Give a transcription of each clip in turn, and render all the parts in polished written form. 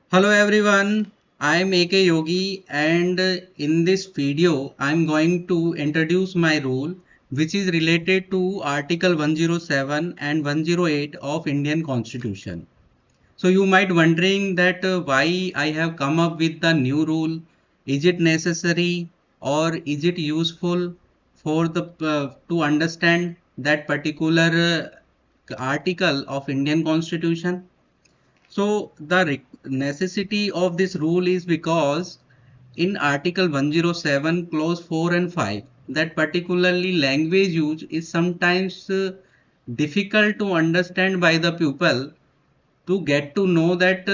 Hello everyone, I am AK Yogi and in this video I am going to introduce my rule which is related to Article 107 and 108 of Indian Constitution. So you might wondering that why I have come up with the new rule. Is it necessary or is it useful for the to understand that particular article of Indian Constitution? So the necessity of this rule is because in Article 107 clause 4 and 5 that particularly language use is sometimes difficult to understand by the pupil to get to know that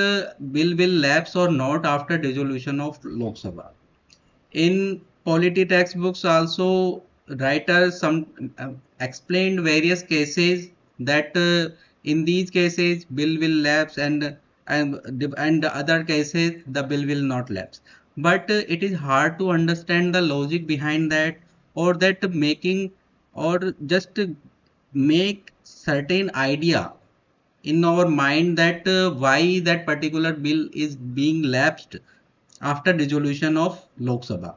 bill will lapse or not after dissolution of Lok Sabha. In polity textbooks also writers some explained various cases that in these cases bill will lapse and the other cases the bill will not lapse. But it is hard to understand the logic behind that or that making or just make certain idea in our mind that why that particular bill is being lapsed after dissolution of Lok Sabha.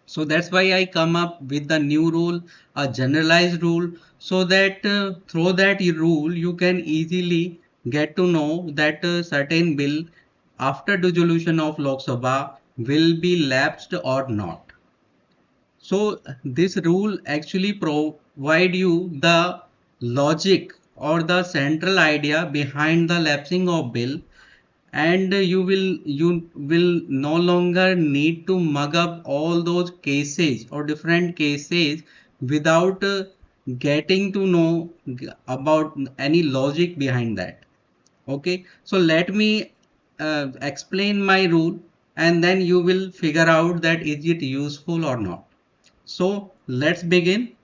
So that's why I come up with the new rule, a generalized rule, so that through that rule you can easily get to know that certain bill after dissolution of Lok Sabha will be lapsed or not. So this rule actually provide you the logic or the central idea behind the lapsing of bill, and you will no longer need to mug up all those cases or different cases without getting to know about any logic behind that. Okay, so let me explain my rule and then you will figure out that is it useful or not. So let's begin.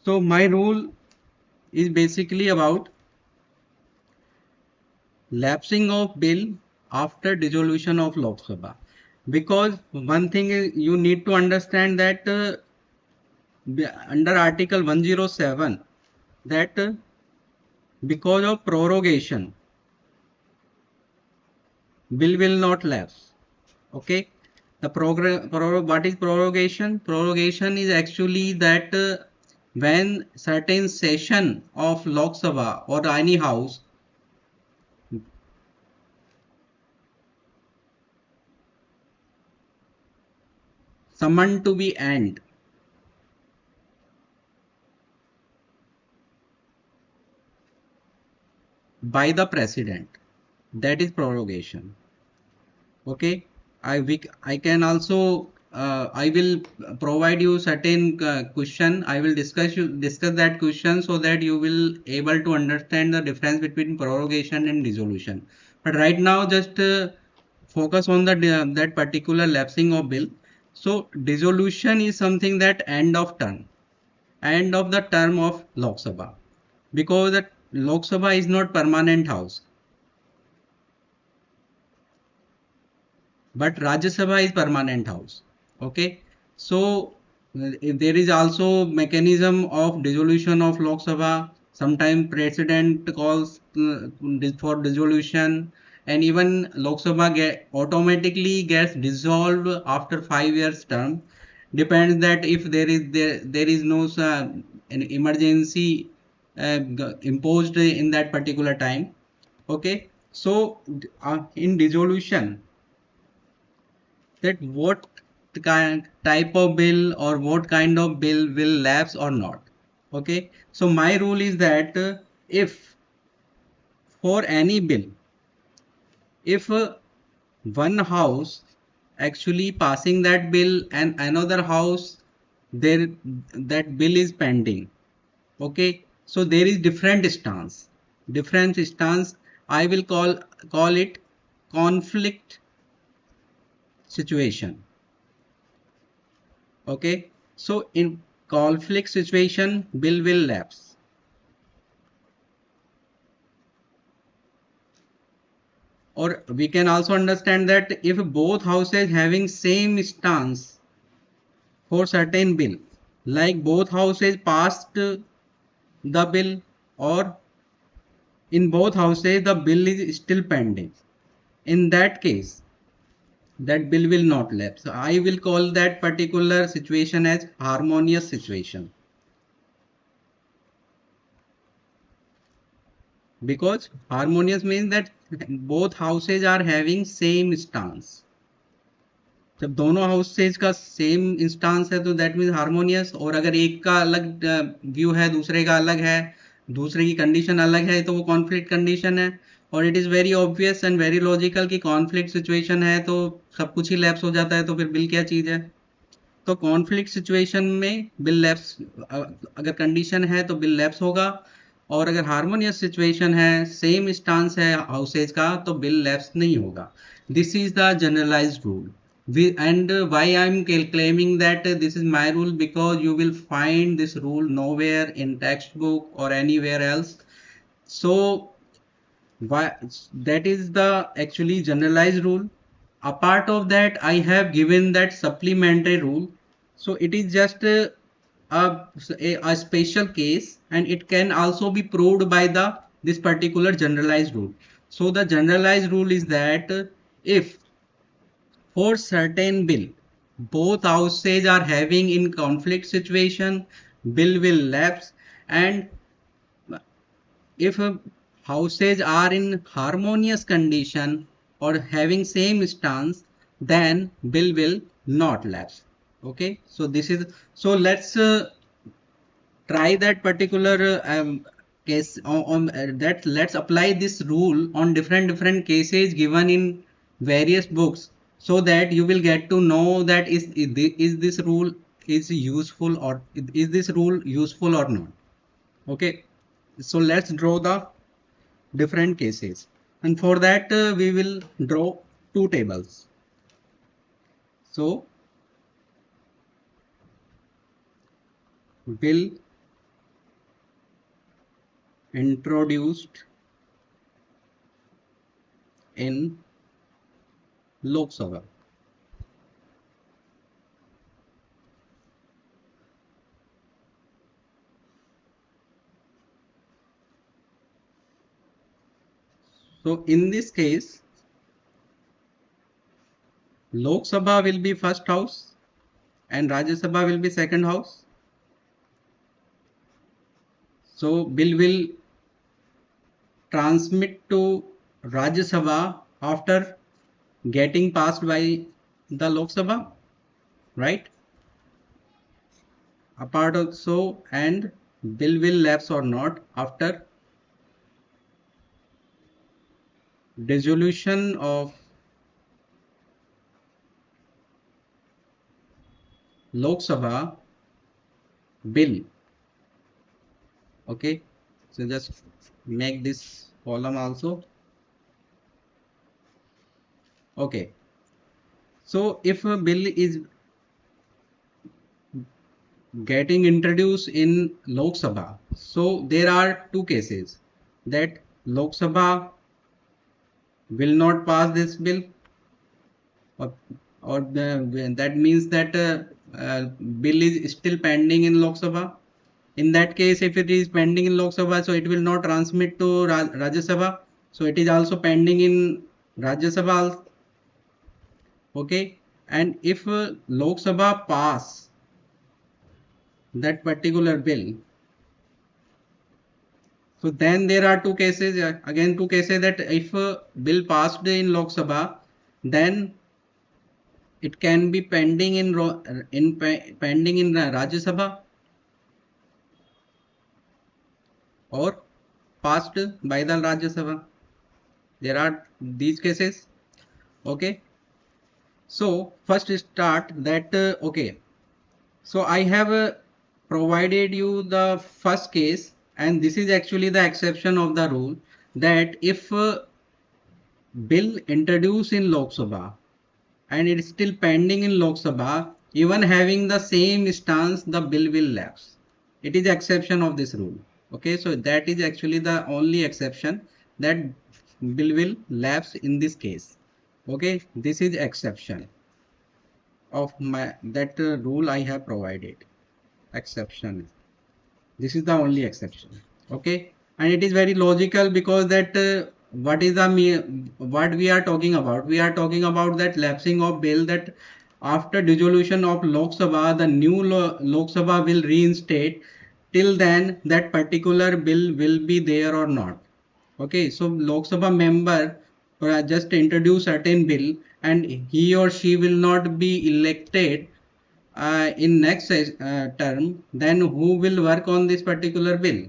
So my rule is basically about lapsing of bill after dissolution of Lok Sabha. Because one thing is you need to understand that under Article 107 that because of prorogation bill will not lapse. Okay. What is prorogation? Prorogation is actually that when certain session of Lok Sabha or any house summoned to be end by the president, that is prorogation. Okay, I can also I will provide you certain question. I will discuss that question so that you will able to understand the difference between prorogation and dissolution. But right now just focus on the that particular lapsing of bill. So dissolution is something that end of the term of Lok Sabha, because the Lok Sabha is not permanent house, but Rajya Sabha is permanent house. Okay, so there is also mechanism of dissolution of Lok Sabha. Sometimes president calls for dissolution, and even Lok Sabha automatically gets dissolved after 5 years term. Depends that if there is no an emergency imposed in that particular time. Okay, so in dissolution, that what kind type of bill or what kind of bill will lapse or not. Okay, so my rule is that if for any bill, if one house actually passing that bill and another house there that bill is pending. Okay, so there is different stance. I will call it conflict situation. Okay, so in conflict situation bill will lapse, or we can also understand that if both houses having same stance for certain bill, like both houses passed the bill or in both houses the bill is still pending. In that case, that bill will not lapse. So I will call that particular situation as harmonious situation, because harmonious means that both houses are having same stance. जब दोनों houses का same instance है तो that means harmonious, और अगर एक का अलग व्यू है दूसरे का अलग है, दूसरे की कंडीशन अलग है, तो वो कॉन्फ्लिक्ट कंडीशन है। और it is very obvious and very logical कि कॉन्फ्लिक्ट सिचुएशन है तो सब कुछ ही लैप्स हो जाता है, तो फिर बिल क्या चीज़ है। तो कॉन्फ्लिक्ट सिचुएशन में बिल लैप्स, अगर कंडीशन है तो बिल लैप्स होगा, और अगर हार्मोनियस सिचुएशन है, सेम स्टांस है हाउसेज का, तो बिल लैप्स नहीं होगा। This is the generalised rule. And why I'm claiming that this is my rule, because you will find this rule nowhere in textbook or anywhere else. So why, that is the actually generalized rule. Apart of that, I have given that supplementary rule. So it is just a special case, and it can also be proved by the this particular generalized rule. So the generalized rule is that if for certain bill both houses are having in conflict situation, bill will lapse. And if houses are in harmonious condition or having same stance, then bill will not lapse. Okay, so this is, so let's try that particular case on that. Let's apply this rule on different cases given in various books, so that you will get to know that is this rule is useful, or is this rule useful or not. Okay, so let's draw the different cases, and for that we will draw two tables. So bill introduced in Lok Sabha. So in this case, Lok Sabha will be first house and Rajya Sabha will be second house. So bill will transmit to Rajya Sabha after getting passed by the Lok Sabha, right? Apart of so, and bill will lapse or not after dissolution of Lok Sabha bill. Okay, so just make this column also. Okay, so if a bill is getting introduced in Lok Sabha, so there are two cases, that Lok Sabha will not pass this bill, or that means that bill is still pending in Lok Sabha. In that case, if it is pending in Lok Sabha, so it will not transmit to Rajya Sabha, so it is also pending in Rajya Sabha. Okay, and if Lok Sabha pass that particular bill, so then there are two cases, again two cases, that if a bill passed in Lok Sabha, then it can be pending in pending in Rajya Sabha, or passed by the Rajya Sabha. There are these cases. Okay, so first start that okay, so I have provided you the first case, and this is actually the exception of the rule, that if bill introduced in Lok Sabha and it is still pending in Lok Sabha, even having the same stance, the bill will lapse. It is exception of this rule. Okay, so that is actually the only exception, that bill will lapse in this case. Okay, this is exception of my that rule I have provided. Exception. This is the only exception. Okay. and it is very logical because that what we are talking about, we are talking about that lapsing of bill, that after dissolution of Lok Sabha the new Lok Sabha will reinstate. Till then that particular bill will be there or not. Okay, so Lok Sabha member just introduce certain bill and he or she will not be elected in next term, then who will work on this particular bill?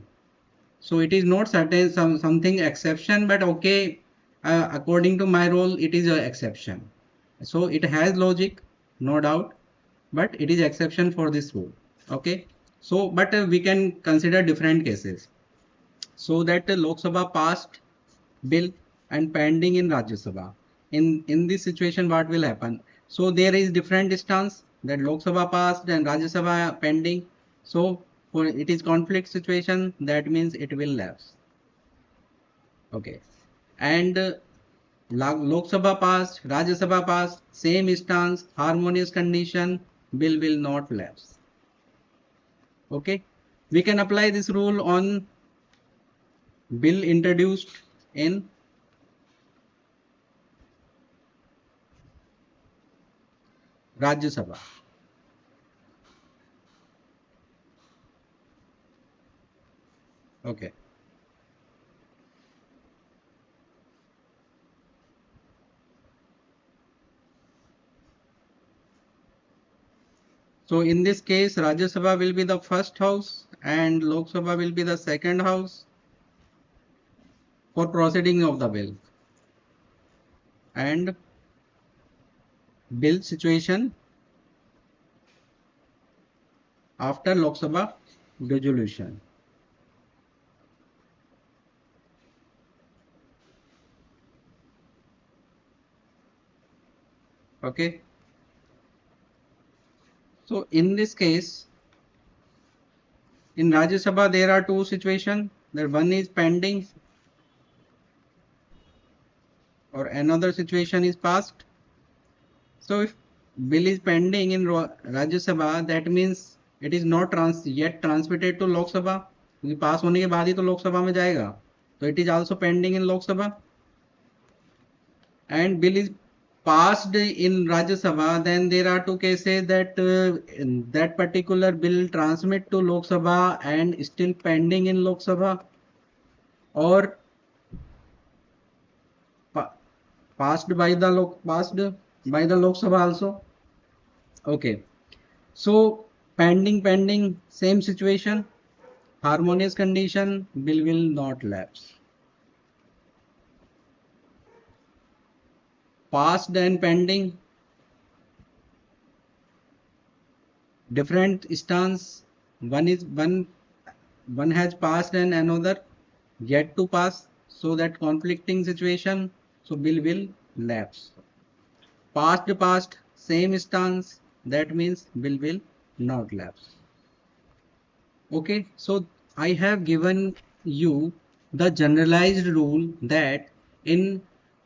So it is not certain something exception, but okay, according to my role it is a exception. So it has logic, no doubt, but it is exception for this rule. Okay, so but we can consider different cases. So that Lok Sabha passed bill and pending in Rajya Sabha. In this situation, what will happen? So there is different stance that Lok Sabha passed and Rajya Sabha pending. So for it is conflict situation, that means it will lapse. Okay, and Lok Sabha passed, Rajya Sabha passed, same stance, harmonious condition, bill will not lapse. Okay, we can apply this rule on bill introduced in Rajya Sabha. Okay. So in this case, Rajya Sabha will be the first house and Lok Sabha will be the second house for proceeding of the bill. And bill situation after Lok Sabha dissolution. Okay. So in this case, in Rajya Sabha there are two situations. That one is pending or another situation is passed. So if bill is pending in Rajya Sabha, that means it is not yet transmitted to Lok Sabha. क्योंकि पास होने के बाद ही तो लोक सभा में जाएगा. So it is also pending in Lok Sabha. And bill is passed in Rajya Sabha, then there are two cases that that particular bill transmit to Lok Sabha and still pending in Lok Sabha, or pa passed by the Lok Sabha also. Okay, so pending, same situation, harmonious condition, bill will not lapse. Passed and pending, different stance. One has passed and another yet to pass, so that conflicting situation, so bill will lapse. Past, same stance, that means bill will not lapse. Okay, so I have given you the generalized rule that in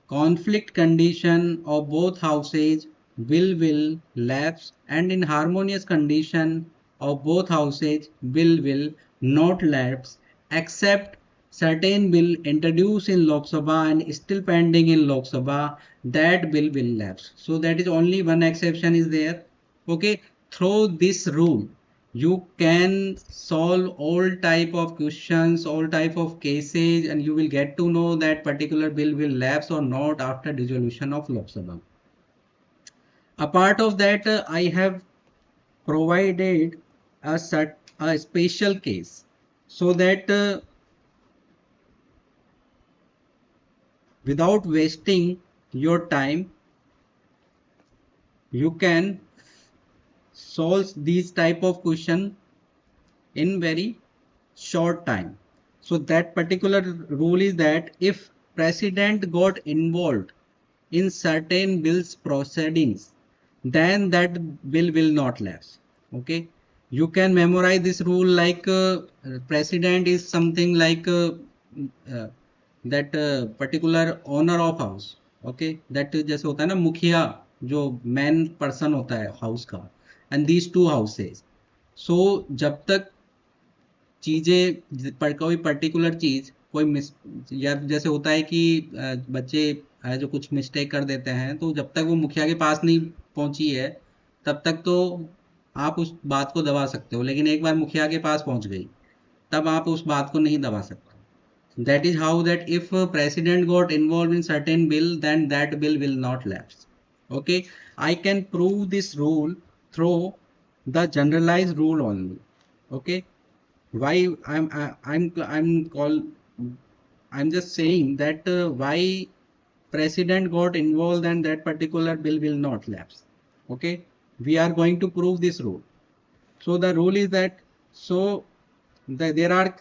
conflict condition of both houses will lapse, and in harmonious condition of both houses will not lapse, except certain bill introduced in Lok Sabha and still pending in Lok Sabha, that bill will lapse. So that is only one exception is there. Okay, through this rule you can solve all type of questions, all type of cases, and you will get to know that particular bill will lapse or not after dissolution of Lok Sabha. Apart of that, I have provided a special case so that without wasting your time, you can solve these type of question in very short time. So that particular rule is that if president got involved in certain bills proceedings, then that bill will not lapse. Okay, you can memorize this rule like president is something like uh, that particular owner of house. Okay, that जैसे होता है ना मुखिया, जो main person होता है house का, and these two houses. So जब तक चीजें पर कोई पर्टिकुलर चीज कोई मिस या जैसे होता है कि बच्चे जो कुछ मिस्टेक कर देते हैं, तो जब तक वो मुखिया के पास नहीं पहुंची है तब तक तो आप उस बात को दबा सकते हो, लेकिन एक बार मुखिया के पास पहुंच गई तब आप उस बात को नहीं दबा सकते. That is how that if a president got involved in certain bill, then that bill will not lapse. Okay, I can prove this rule through the generalized rule only. Okay, why I'm call I'm just saying that why president got involved and that particular bill will not lapse. Okay, we are going to prove this rule. So the rule is that, so there are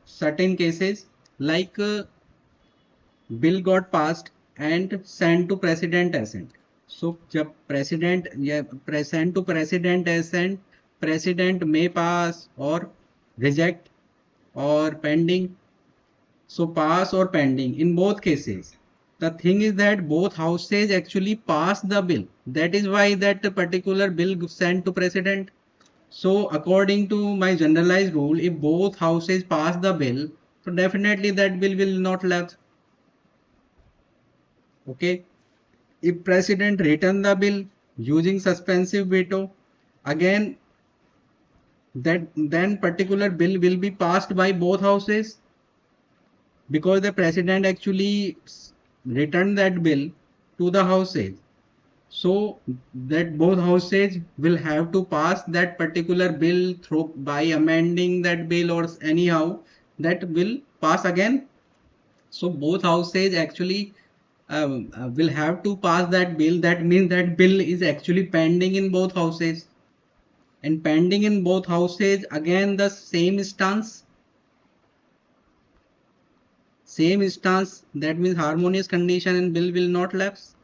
certain cases like bill got passed and sent to president assent. So जब president या sent to president assent, president may pass or reject or pending. So pass or pending in both cases. The thing is that both houses actually pass the bill. That is why that particular bill sent to president. So according to my generalized rule, if both houses pass the bill, so definitely that bill will not lapse. Okay. If president return the bill using suspensive veto, again that then particular bill will be passed by both houses, because the president actually returned that bill to the houses. So that both houses will have to pass that particular bill through by amending that bill or anyhow that will pass again. So both houses actually will have to pass that bill. That means that bill is actually pending in both houses, and pending in both houses, again the same stance. Same stance, that means harmonious condition and bill will not lapse.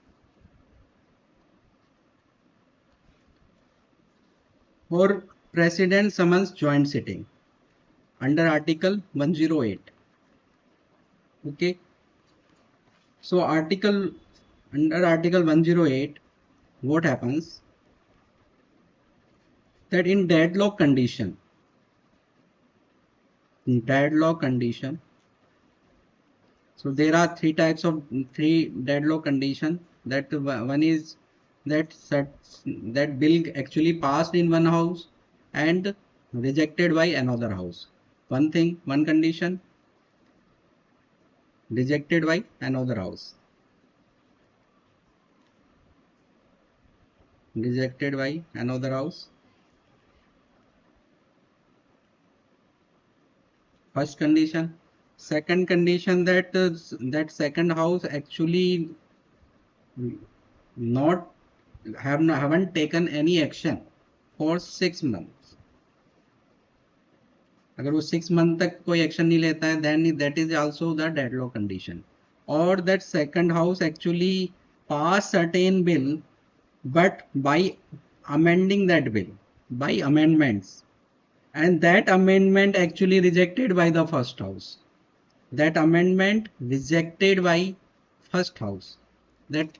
Or president summons joint sitting under article 108. Okay, so under article 108, what happens that in deadlock condition, so there are three deadlock condition. That one is that bill actually passed in one house and rejected by another house. One condition, rejected by another house. Rejected by another house. First condition. Second condition, that that second house actually haven't taken any action for 6 months. अगर वो 6 month तक कोई action नहीं लेता है, then that is also the deadlock condition. Or that second house actually pass certain bill, but by amending that bill by amendments, and that amendment actually rejected by the first house. That amendment rejected by first house. That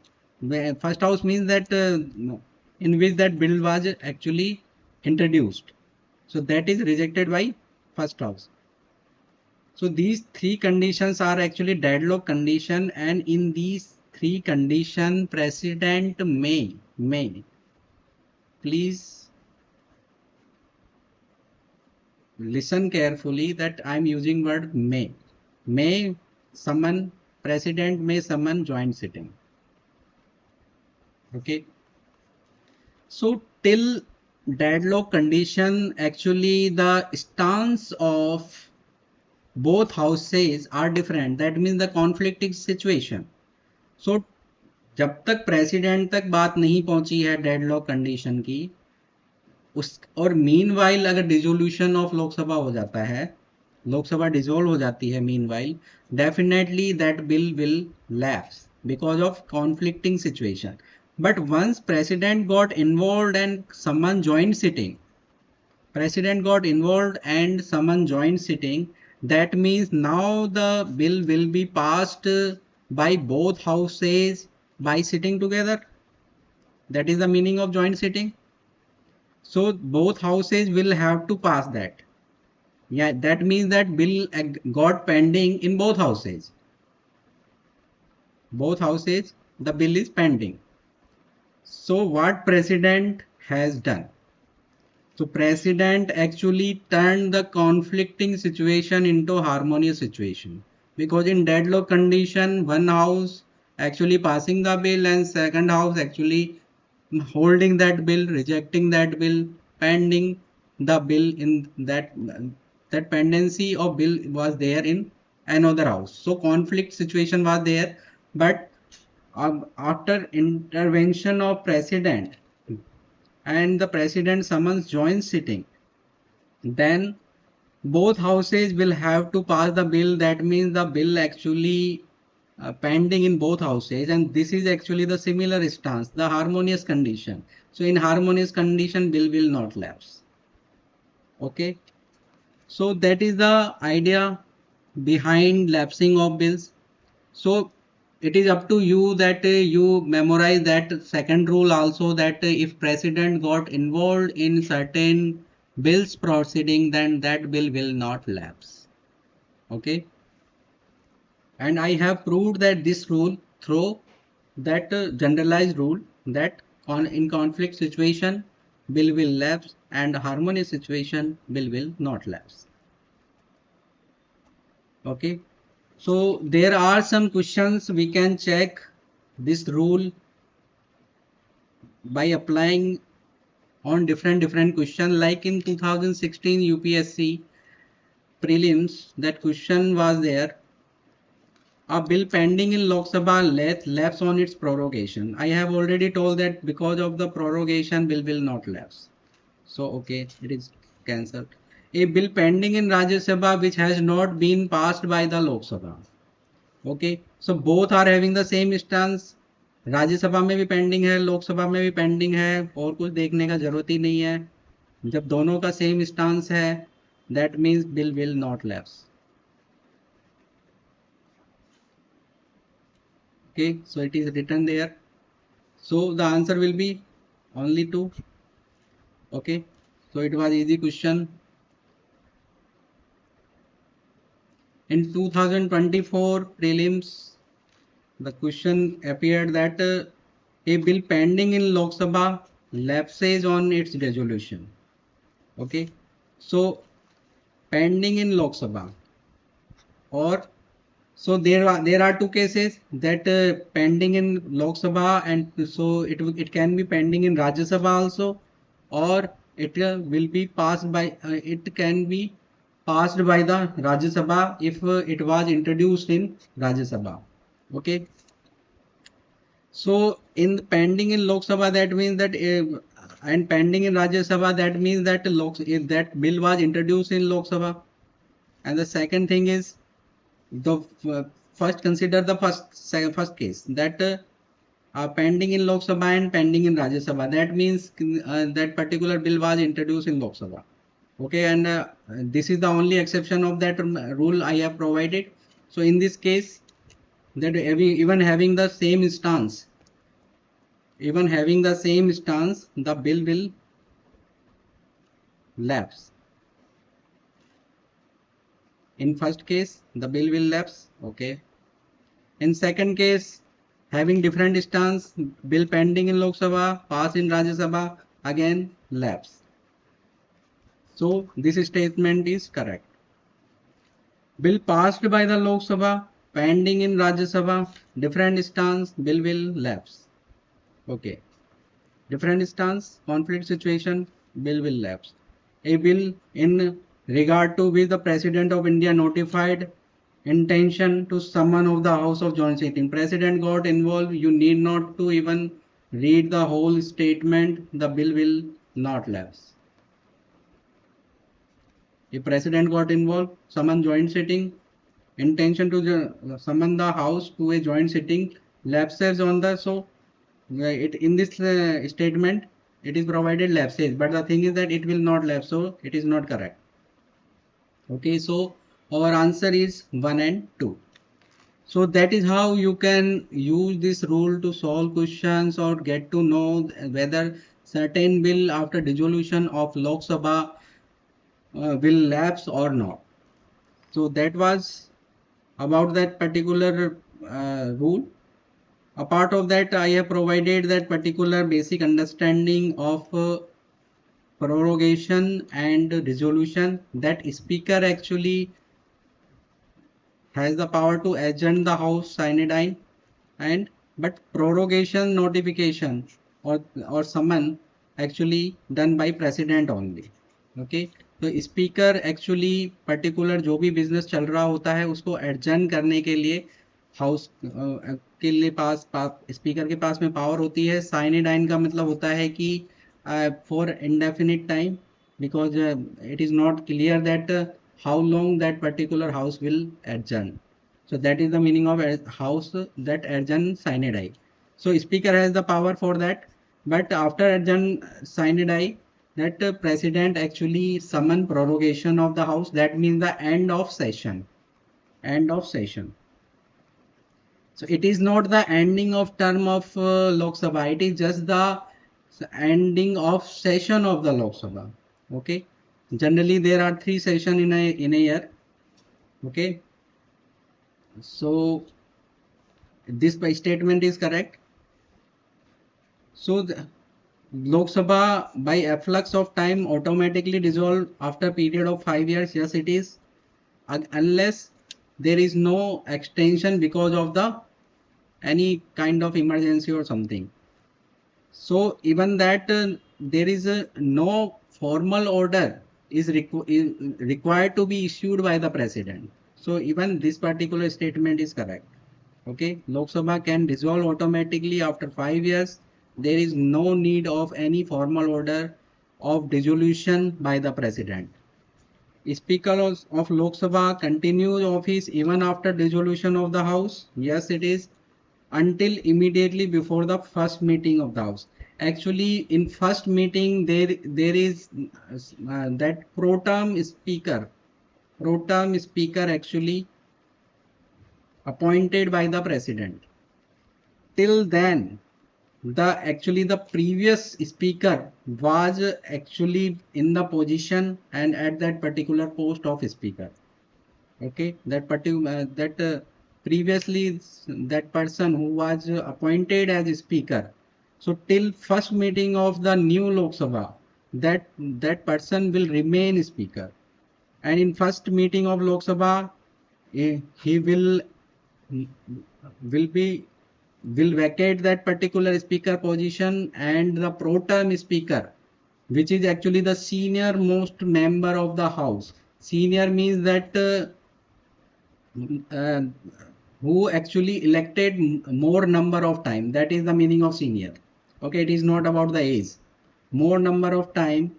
first house means that in which that bill was actually introduced. So that is rejected by first house. So these three conditions are actually deadlock condition, and in these three condition, president may please listen carefully that I am using word may summon, president may summon joint sitting. Okay, so till deadlock condition, actually the stance of both houses are different. That means the conflicting situation. So जब तक president तक बात नहीं पहुंची है deadlock condition की, उस और मीनवाइल अगर डिसोल्यूशन ऑफ लोकसभा हो जाता है, लोकसभा डिसॉल्व हो जाती है meanwhile, definitely that bill will lapse because of conflicting situation. But once president got involved and someone joined sitting, that means now the bill will be passed by both houses by sitting together. That is the meaning of joint sitting. So both houses will have to pass that. Yeah, that means that bill got pending in both houses. Both houses, the bill is pending. So what president has done? So president actually turned the conflicting situation into harmonious situation, because in deadlock condition one house actually passing the bill and second house actually holding that bill, rejecting that bill, pending the bill in that pendency of bill was there in another house. So conflict situation was there, but after intervention of president and the president summons joint sitting, then both houses will have to pass the bill. That means the bill actually pending in both houses, and this is actually the similar stance, the harmonious condition. So in harmonious condition bill will not lapse. Okay, so that is the idea behind lapsing of bills. So it is up to you that you memorize that second rule also, that if president got involved in certain bills proceeding, then that bill will not lapse. Okay, and I have proved that this rule through that generalized rule, that in conflict situation bill will lapse and harmonious situation bill will not lapse. Okay, so there are some questions we can check this rule by applying on different question. Like in 2016 UPSC prelims, that question was there: a bill pending in Lok Sabha lapse on its prorogation. I have already told that because of the prorogation bill will not lapse. So okay, it is cancelled. A bill pending in Rajya Sabha which has not been passed by the Lok Sabha. Okay, so both are having the same stance. Rajya Sabha में भी pending है, लोकसभा में भी pending है, और कुछ देखने का जरूरत ही नहीं है. जब दोनों का सेम स्टांस है, that means bill will not lapse. Okay, so it is written there. So the answer will be only 2. Okay, so it was easy question. In 2024 prelims, the question appeared that a bill pending in Lok Sabha lapses on its resolution. Okay, so pending in Lok Sabha, or so there are two cases, that pending in Lok Sabha, and so it can be pending in Rajya Sabha also, or it will be passed by it can be passed by the Rajya Sabha if it was introduced in Rajya Sabha. Okay, so in pending in Lok Sabha, that means that and pending in Rajya Sabha, that means that if that bill was introduced in Lok Sabha. And the second thing is, the first consider the first case, that pending in Lok Sabha and pending in Rajya Sabha. That means that particular bill was introduced in Lok Sabha. Okay, and this is the only exception of that rule I have provided. So in this case, that even having the same stance, the bill will lapse. In first case, the bill will lapse. Okay. In second case, having different stance, bill pending in Lok Sabha, pass in Rajya Sabha, again lapse. So this statement is correct. Bill passed by the Lok Sabha, pending in Rajya Sabha, different stance, bill will lapse. Okay. Different stance, conflict situation, bill will lapse. A bill in regard to which the President of India notified intention to someone of the House of Joint Sitting. President got involved, you need not to even read the whole statement, the bill will not lapse. If President got involved, someone joint sitting, intention to summon the House to a joint sitting, lapses on the, so it in this statement it is provided lapses, but the thing is that it will not lapse, so it is not correct. Okay, so our answer is 1 and 2. So that is how you can use this rule to solve questions or get to know whether certain bill after dissolution of Lok Sabha will lapse or not. So that was about that particular rule. Apart of that, I have provided that particular basic understanding of prorogation and resolution, that speaker actually has the power to adjourn the house sine, and but prorogation notification or summon actually done by president only. Okay, तो speaker actually particular जो भी business चल रहा होता है उसको adjourn करने के लिए हाउस के लिए स्पीकर के पास में पावर होती है. साइनेडाइन का मतलब होता है कि for indefinite time, because it is not clear that how long that particular house will adjourn. So that is the meaning of house that adjourn sine die. So speaker has the power for that, but after adjourn sine die, that president actually summon prorogation of the house. That means the end of session. End of session. So it is not the ending of term of Lok Sabha. It is just the ending of session of the Lok Sabha. Okay. Generally there are 3 sessions in a year. Okay. So this statement is correct. So the Lok Sabha by efflux of time automatically dissolve after period of 5 years. Yes, it is, unless there is no extension because of the any kind of emergency or something. So even that there is no formal order is required to be issued by the president. So even this particular statement is correct. Okay, Lok Sabha can dissolve automatically after 5 years. There is no need of any formal order of dissolution by the president. Speaker of Lok Sabha continues office even after dissolution of the house. Yes, it is, until immediately before the first meeting of the house. Actually, in first meeting there is that pro tem speaker actually appointed by the president. Till then, the previous speaker was actually in the position and at that particular post of speaker. Okay, previously that person who was appointed as speaker, so till first meeting of the new Lok Sabha, that person will remain speaker, and in first meeting of Lok Sabha he will vacate that particular speaker position, and the pro tem speaker, which is actually the senior most member of the house. Senior means that who actually elected more number of time. That is the meaning of senior. Okay, it is not about the age. More number of time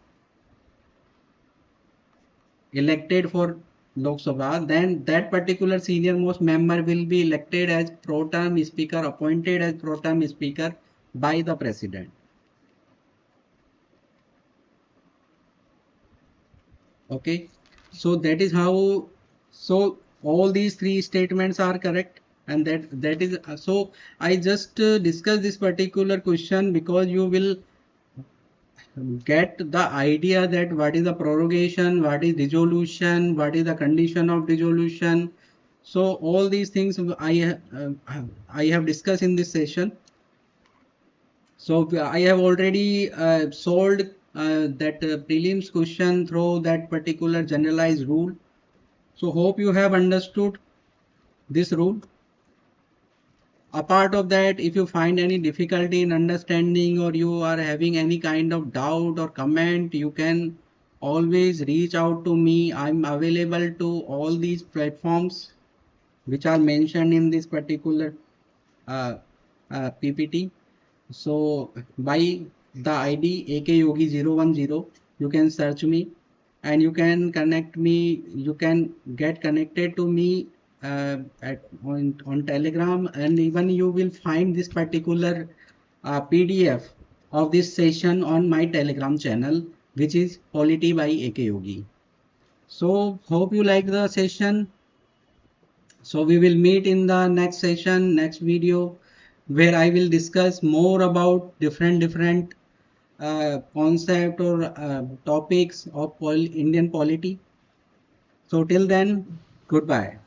elected for Lok Sabha, then that particular senior most member will be elected as pro tem speaker, appointed as pro tem speaker by the president. Okay, so that is how. So all these 3 statements are correct, and that is so I just discuss this particular question because you will get the idea that what is the prorogation, what is dissolution, what is the condition of dissolution. So all these things I have discussed in this session. So I have already solved that prelims question through that particular generalized rule. So hope you have understood this rule. Apart of that, if you find any difficulty in understanding or you are having any kind of doubt or comment, you can always reach out to me. I'm available to all these platforms which are mentioned in this particular PPT. So by the ID AKYogi010, you can search me and you can connect me. You can get connected to me on Telegram, and even you will find this particular PDF of this session on my Telegram channel, which is Polity by AKYogi. So hope you like the session. So we will meet in the next session, next video, where I will discuss more about different concept or topics of Indian polity. So till then, goodbye.